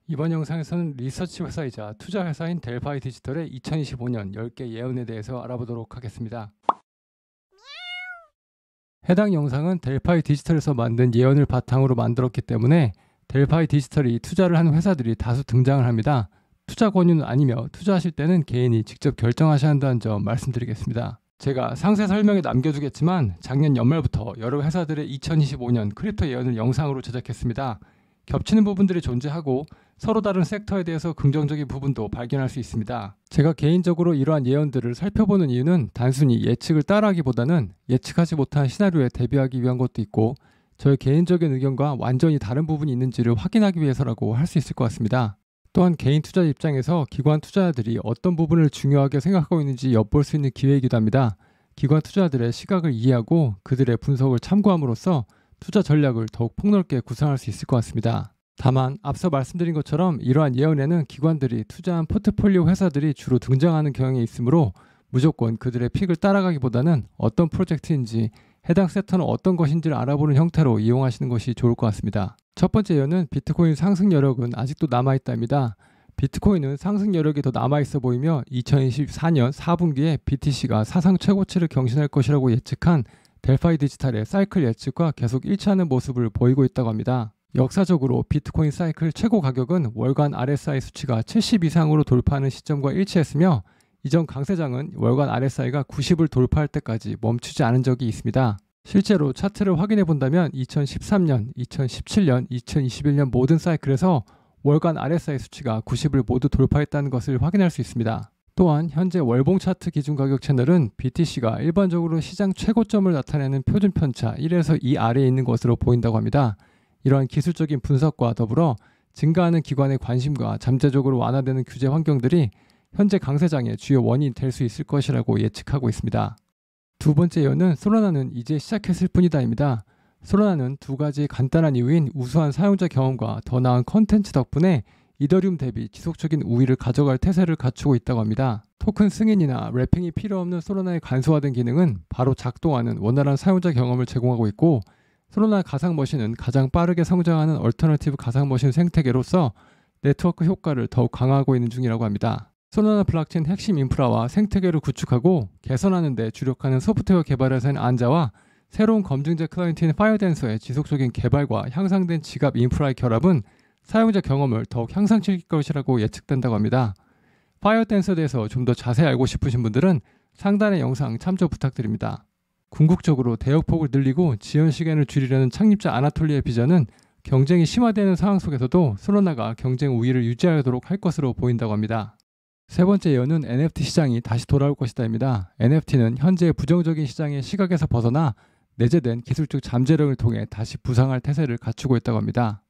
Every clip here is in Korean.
이번 영상에서는 리서치 회사이자 투자 회사인 델파이 디지털의 2025년 10개 예언에 대해서 알아보도록 하겠습니다. 해당 영상은 델파이 디지털에서 만든 예언을 바탕으로 만들었기 때문에 델파이 디지털이 투자를 하는 회사들이 다수 등장을 합니다. 투자 권유는 아니며 투자하실 때는 개인이 직접 결정하셔야 한다는 점 말씀드리겠습니다. 제가 상세 설명에 남겨두겠지만 작년 연말부터 여러 회사들의 2025년 크립토 예언을 영상으로 제작했습니다. 겹치는 부분들이 존재하고 서로 다른 섹터에 대해서 긍정적인 부분도 발견할 수 있습니다. 제가 개인적으로 이러한 예언들을 살펴보는 이유는 단순히 예측을 따라하기보다는 예측하지 못한 시나리오에 대비하기 위한 것도 있고 저의 개인적인 의견과 완전히 다른 부분이 있는지를 확인하기 위해서라고 할 수 있을 것 같습니다. 또한 개인 투자 입장에서 기관 투자자들이 어떤 부분을 중요하게 생각하고 있는지 엿볼 수 있는 기회이기도 합니다. 기관 투자자들의 시각을 이해하고 그들의 분석을 참고함으로써 투자 전략을 더욱 폭넓게 구상할 수 있을 것 같습니다. 다만 앞서 말씀드린 것처럼 이러한 예언에는 기관들이 투자한 포트폴리오 회사들이 주로 등장하는 경향이 있으므로 무조건 그들의 픽을 따라가기보다는 어떤 프로젝트인지 해당 섹터는 어떤 것인지를 알아보는 형태로 이용하시는 것이 좋을 것 같습니다. 첫 번째 예언은 비트코인 상승 여력은 아직도 남아있다입니다. 비트코인은 상승 여력이 더 남아있어 보이며 2024년 4분기에 BTC가 사상 최고치를 경신할 것이라고 예측한 델파이 디지털의 사이클 예측과 계속 일치하는 모습을 보이고 있다고 합니다. 역사적으로 비트코인 사이클 최고 가격은 월간 RSI 수치가 70 이상으로 돌파하는 시점과 일치했으며 이전 강세장은 월간 RSI가 90을 돌파할 때까지 멈추지 않은 적이 있습니다. 실제로 차트를 확인해 본다면 2013년, 2017년, 2021년 모든 사이클에서 월간 RSI 수치가 90을 모두 돌파했다는 것을 확인할 수 있습니다. 또한 현재 월봉 차트 기준 가격 채널은 BTC가 일반적으로 시장 최고점을 나타내는 표준 편차 1에서 2 아래에 있는 것으로 보인다고 합니다. 이러한 기술적인 분석과 더불어 증가하는 기관의 관심과 잠재적으로 완화되는 규제 환경들이 현재 강세장의 주요 원인이 될 수 있을 것이라고 예측하고 있습니다. 두 번째 예언은 솔라나는 이제 시작했을 뿐이다입니다. 솔라나는 두 가지 간단한 이유인 우수한 사용자 경험과 더 나은 컨텐츠 덕분에 이더리움 대비 지속적인 우위를 가져갈 태세를 갖추고 있다고 합니다. 토큰 승인이나 래핑이 필요 없는 솔라나의 간소화된 기능은 바로 작동하는 원활한 사용자 경험을 제공하고 있고 솔라나 가상머신은 가장 빠르게 성장하는 얼터너티브 가상머신 생태계로서 네트워크 효과를 더욱 강화하고 있는 중이라고 합니다. 솔라나 블록체인 핵심 인프라와 생태계를 구축하고 개선하는 데 주력하는 소프트웨어 개발회사인 안자와 새로운 검증제 클라이언트인 파이어댄서의 지속적인 개발과 향상된 지갑 인프라의 결합은 사용자 경험을 더욱 향상시킬 것이라고 예측된다고 합니다. 파이어댄서에 대해서 좀 더 자세히 알고 싶으신 분들은 상단의 영상 참조 부탁드립니다. 궁극적으로 대역폭을 늘리고 지연 시간을 줄이려는 창립자 아나톨리의 비전은 경쟁이 심화되는 상황 속에서도 솔라나가 경쟁 우위를 유지하도록 할 것으로 보인다고 합니다. 세 번째 예언은 NFT 시장이 다시 돌아올 것이다입니다. NFT는 현재의 부정적인 시장의 시각에서 벗어나 내재된 기술적 잠재력을 통해 다시 부상할 태세를 갖추고 있다고 합니다.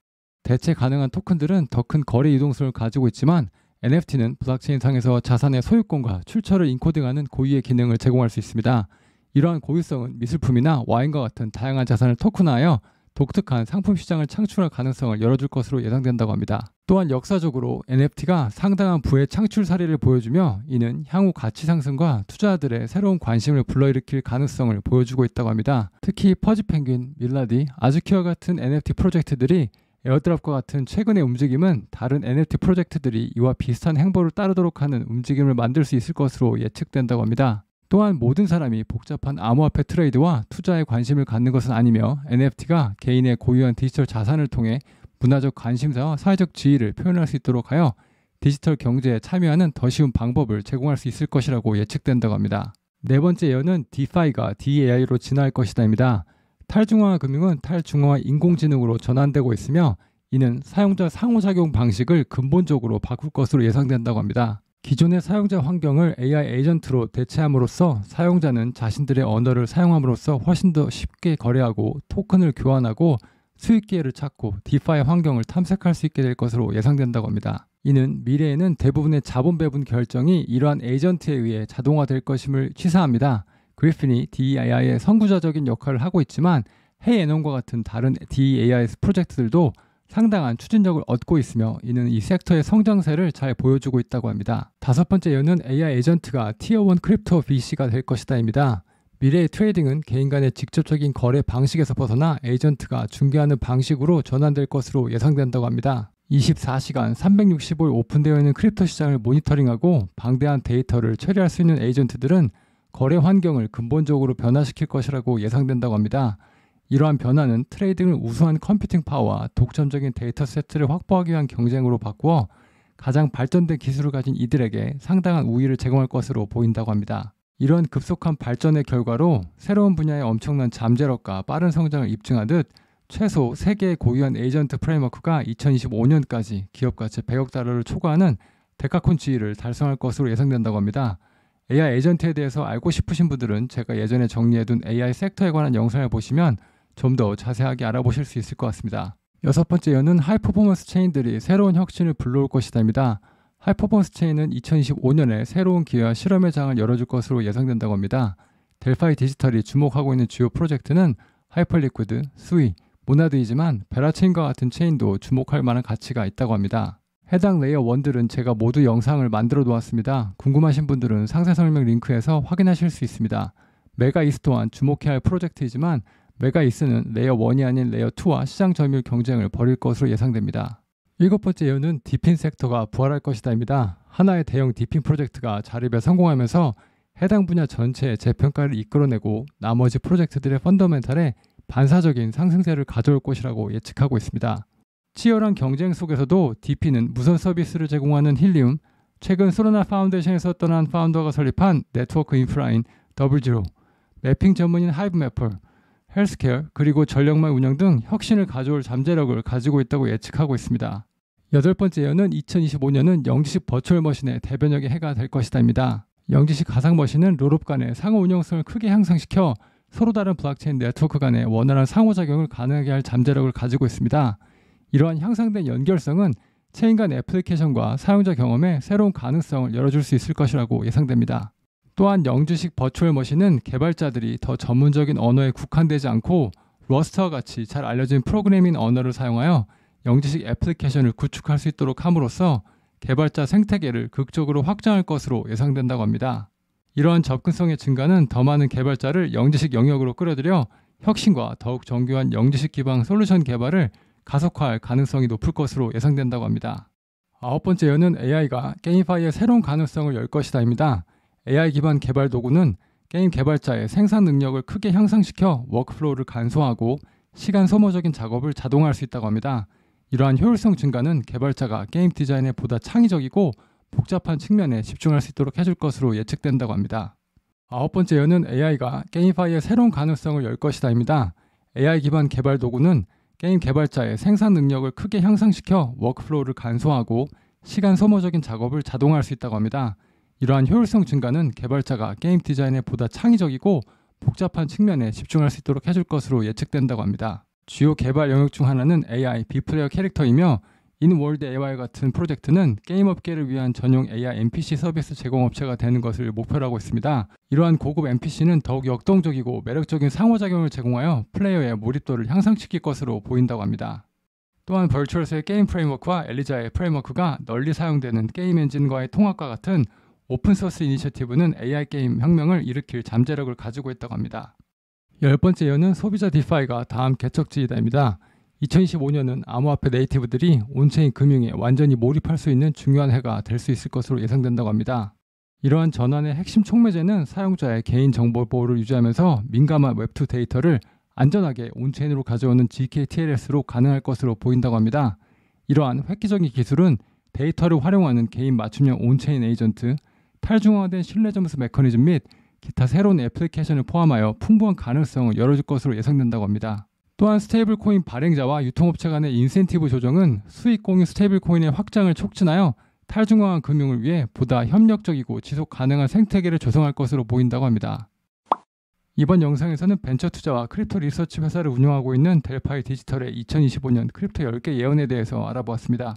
대체 가능한 토큰들은 더 큰 거래 유동성을 가지고 있지만 NFT는 블록체인상에서 자산의 소유권과 출처를 인코딩하는 고유의 기능을 제공할 수 있습니다. 이러한 고유성은 미술품이나 와인과 같은 다양한 자산을 토큰화하여 독특한 상품 시장을 창출할 가능성을 열어줄 것으로 예상된다고 합니다. 또한 역사적으로 NFT가 상당한 부의 창출 사례를 보여주며 이는 향후 가치 상승과 투자자들의 새로운 관심을 불러일으킬 가능성을 보여주고 있다고 합니다. 특히 퍼지펭귄, 밀라디, 아즈키와 같은 NFT 프로젝트들이 에어드랍과 같은 최근의 움직임은 다른 NFT 프로젝트들이 이와 비슷한 행보를 따르도록 하는 움직임을 만들 수 있을 것으로 예측된다고 합니다. 또한 모든 사람이 복잡한 암호화폐 트레이드와 투자에 관심을 갖는 것은 아니며 NFT가 개인의 고유한 디지털 자산을 통해 문화적 관심사와 사회적 지위를 표현할 수 있도록 하여 디지털 경제에 참여하는 더 쉬운 방법을 제공할 수 있을 것이라고 예측된다고 합니다. 네 번째 예언은 DeFi가 DAI로 진화할 것이다입니다. 탈중앙화 금융은 탈중앙화 인공지능으로 전환되고 있으며 이는 사용자 상호작용 방식을 근본적으로 바꿀 것으로 예상된다고 합니다. 기존의 사용자 환경을 AI 에이전트로 대체함으로써 사용자는 자신들의 언어를 사용함으로써 훨씬 더 쉽게 거래하고 토큰을 교환하고 수익 기회를 찾고 디파이 환경을 탐색할 수 있게 될 것으로 예상된다고 합니다. 이는 미래에는 대부분의 자본 배분 결정이 이러한 에이전트에 의해 자동화될 것임을 시사합니다. 그리핀이 DAI의 선구자적인 역할을 하고 있지만 헤이에논과 같은 다른 DAI 프로젝트들도 상당한 추진력을 얻고 있으며 이는 이 섹터의 성장세를 잘 보여주고 있다고 합니다. 다섯 번째 예언은 AI 에이전트가 티어1 크립토 VC가 될 것이다입니다. 미래의 트레이딩은 개인 간의 직접적인 거래 방식에서 벗어나 에이전트가 중개하는 방식으로 전환될 것으로 예상된다고 합니다. 24시간 365일 오픈되어 있는 크립토 시장을 모니터링하고 방대한 데이터를 처리할 수 있는 에이전트들은 거래 환경을 근본적으로 변화시킬 것이라고 예상된다고 합니다. 이러한 변화는 트레이딩을 우수한 컴퓨팅 파워와 독점적인 데이터 세트를 확보하기 위한 경쟁으로 바꾸어 가장 발전된 기술을 가진 이들에게 상당한 우위를 제공할 것으로 보인다고 합니다. 이러한 급속한 발전의 결과로 새로운 분야의 엄청난 잠재력과 빠른 성장을 입증하듯 최소 3개의 고유한 에이전트 프레임워크가 2025년까지 기업가치 100억 달러를 초과하는 데카콘 지위를 달성할 것으로 예상된다고 합니다. AI 에이전트에 대해서 알고 싶으신 분들은 제가 예전에 정리해둔 AI 섹터에 관한 영상을 보시면 좀 더 자세하게 알아보실 수 있을 것 같습니다. 6번째 이유는 하이퍼포먼스 체인들이 새로운 혁신을 불러올 것이다입니다. 하이퍼포먼스 체인은 2025년에 새로운 기회와 실험의 장을 열어줄 것으로 예상된다고 합니다. 델파이 디지털이 주목하고 있는 주요 프로젝트는 하이퍼리퀴드, 스위, 모나드이지만 베라체인과 같은 체인도 주목할 만한 가치가 있다고 합니다. 해당 레이어 1들은 제가 모두 영상을 만들어 놓았습니다. 궁금하신 분들은 상세 설명 링크에서 확인하실 수 있습니다. 메가이스 또한 주목해야 할 프로젝트이지만 메가이스는 레이어 1이 아닌 레이어 2와 시장 점유율 경쟁을 벌일 것으로 예상됩니다. 7번째 이유는 디핀 섹터가 부활할 것이다입니다. 하나의 대형 디핀 프로젝트가 자립에 성공하면서 해당 분야 전체의 재평가를 이끌어내고 나머지 프로젝트들의 펀더멘탈에 반사적인 상승세를 가져올 것이라고 예측하고 있습니다. 치열한 경쟁 속에서도 DP는 무선 서비스를 제공하는 힐리움, 최근 소라나 파운데이션에서 떠난 파운더가 설립한 네트워크 인프라인 더블지로, 매핑 전문인 하이브매퍼, 헬스케어, 그리고 전력망 운영 등 혁신을 가져올 잠재력을 가지고 있다고 예측하고 있습니다. 8번째 이유는 2025년은 영지식 버추얼 머신의 대변혁의 해가 될 것이다입니다. 영지식 가상 머신은 롤업 간의 상호 운영성을 크게 향상시켜 서로 다른 블록체인 네트워크 간의 원활한 상호작용을 가능하게 할 잠재력을 가지고 있습니다. 이러한 향상된 연결성은 체인 간 애플리케이션과 사용자 경험에 새로운 가능성을 열어줄 수 있을 것이라고 예상됩니다. 또한 영지식 버추얼 머신은 개발자들이 더 전문적인 언어에 국한되지 않고 러스트와 같이 잘 알려진 프로그래밍 언어를 사용하여 영지식 애플리케이션을 구축할 수 있도록 함으로써 개발자 생태계를 극적으로 확장할 것으로 예상된다고 합니다. 이러한 접근성의 증가는 더 많은 개발자를 영지식 영역으로 끌어들여 혁신과 더욱 정교한 영지식 기반 솔루션 개발을 가속화할 가능성이 높을 것으로 예상된다고 합니다. 9번째 이유는 AI가 게임파이의 새로운 가능성을 열 것이다입니다. AI 기반 개발 도구는 게임 개발자의 생산 능력을 크게 향상시켜 워크플로우를 간소화하고 시간 소모적인 작업을 자동화할 수 있다고 합니다. 이러한 효율성 증가는 개발자가 게임 디자인에 보다 창의적이고 복잡한 측면에 집중할 수 있도록 해줄 것으로 예측된다고 합니다. 9번째 이유는 AI가 게임파이의 새로운 가능성을 열 것이다입니다. AI 기반 개발 도구는 게임 개발자의 생산 능력을 크게 향상시켜 워크플로우를 간소화하고 시간 소모적인 작업을 자동화할 수 있다고 합니다. 이러한 효율성 증가는 개발자가 게임 디자인에 보다 창의적이고 복잡한 측면에 집중할 수 있도록 해줄 것으로 예측된다고 합니다. 주요 개발 영역 중 하나는 AI 비플레이어 캐릭터이며 인월드 AI 같은 프로젝트는 게임 업계를 위한 전용 AI NPC 서비스 제공업체가 되는 것을 목표로 하고 있습니다. 이러한 고급 NPC는 더욱 역동적이고 매력적인 상호작용을 제공하여 플레이어의 몰입도를 향상시킬 것으로 보인다고 합니다. 또한 벌추얼스의 게임 프레임워크와 엘리자의 프레임워크가 널리 사용되는 게임 엔진과의 통합과 같은 오픈소스 이니셔티브는 AI 게임 혁명을 일으킬 잠재력을 가지고 있다고 합니다. 10번째 이유는 소비자 디파이가 다음 개척지이다입니다. 2025년은 암호화폐 네이티브들이 온체인 금융에 완전히 몰입할 수 있는 중요한 해가 될 수 있을 것으로 예상된다고 합니다. 이러한 전환의 핵심 촉매제는 사용자의 개인정보 보호를 유지하면서 민감한 웹2 데이터를 안전하게 온체인으로 가져오는 GKTLS로 가능할 것으로 보인다고 합니다. 이러한 획기적인 기술은 데이터를 활용하는 개인 맞춤형 온체인 에이전트, 탈중앙화된 신뢰 점수 메커니즘 및 기타 새로운 애플리케이션을 포함하여 풍부한 가능성을 열어줄 것으로 예상된다고 합니다. 또한 스테이블 코인 발행자와 유통업체 간의 인센티브 조정은 수익 공유 스테이블 코인의 확장을 촉진하여 탈중앙화 금융을 위해 보다 협력적이고 지속 가능한 생태계를 조성할 것으로 보인다고 합니다. 이번 영상에서는 벤처 투자와 크립토 리서치 회사를 운영하고 있는 델파이 디지털의 2025년 크립토 10개 예언에 대해서 알아보았습니다.